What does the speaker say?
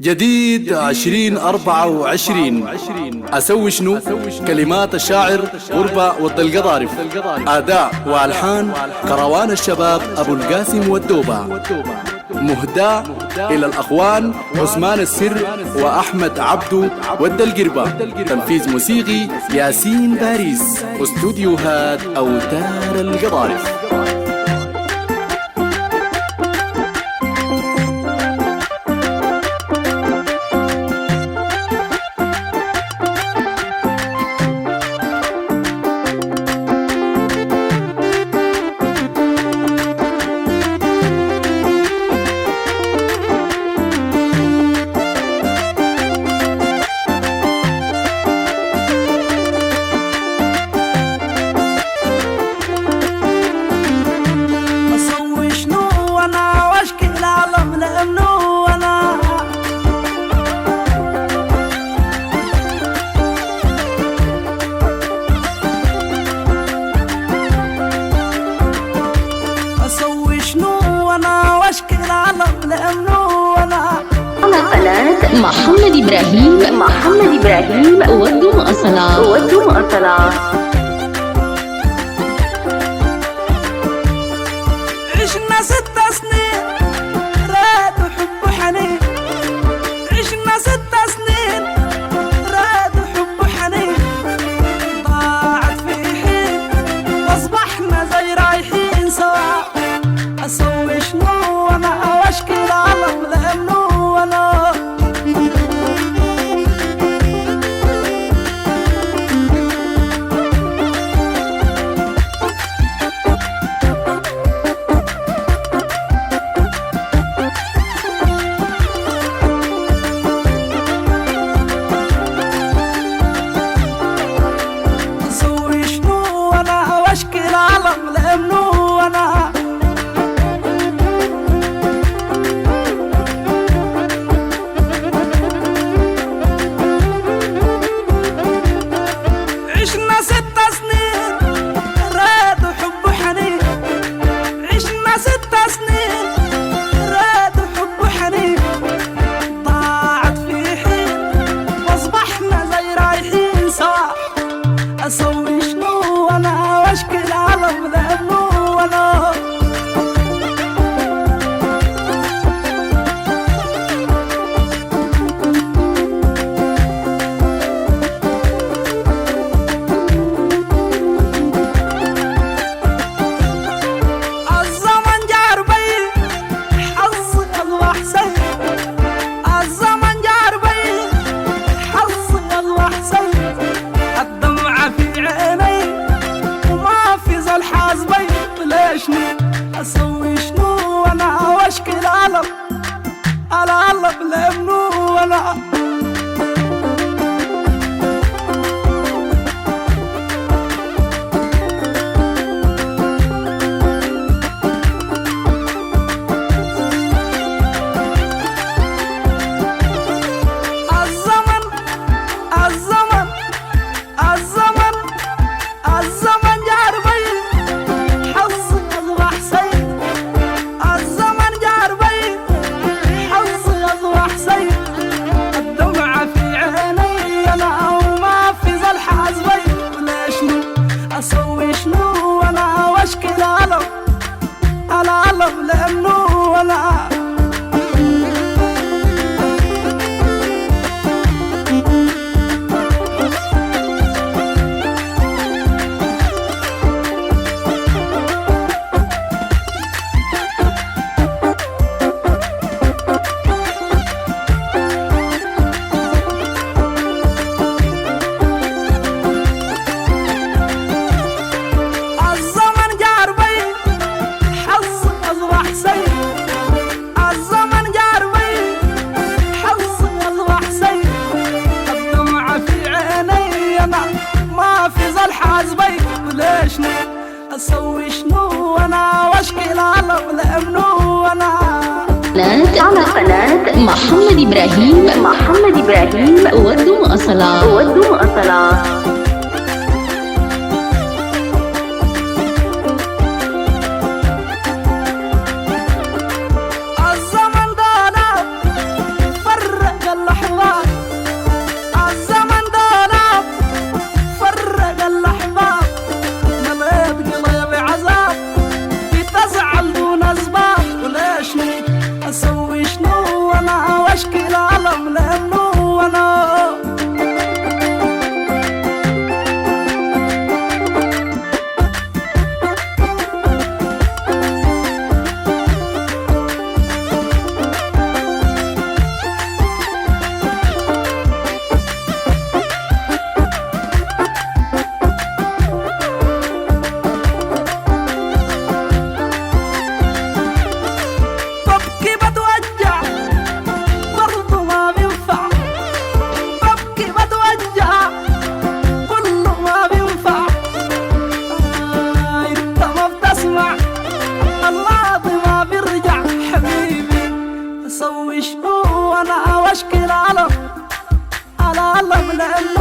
جديد 2024. أسوي شنو؟ كلمات الشاعر غربة ود القضارف، أداء وألحان كروان الشباب أبو القاسم والدوبة، مهداة إلى الأخوان عثمان السر وأحمد عبدو ود القربة، تنفيذ موسيقي ياسين باريس، استوديوهات أوتار القضارف. محمد إبراهيم ودوا مؤصلة. عشنا 6 سنين راد وحب وحنين، عشنا 6 سنين راد وحب وحنين، ضاعت في حين واصبحنا زي رايحين سوا. اسوي شنو وانا واشكي العالم لانه انا أسوي شنو وانا واشكي العالم لأنه أنا الزمن جار بي حظي الله حسين، الزمن جار بي حظي الله حسين، أسوي شنو وانا واشكي العالم على الله بلمنو وانا أسوي شنو وانا واشكي العالم على الله لأنه وانا أسوي شنو وانا واشكي العالم لأنه وانا على قناة محمد إبراهيم ودوا مؤصلة. الزمن ده فرق لأنه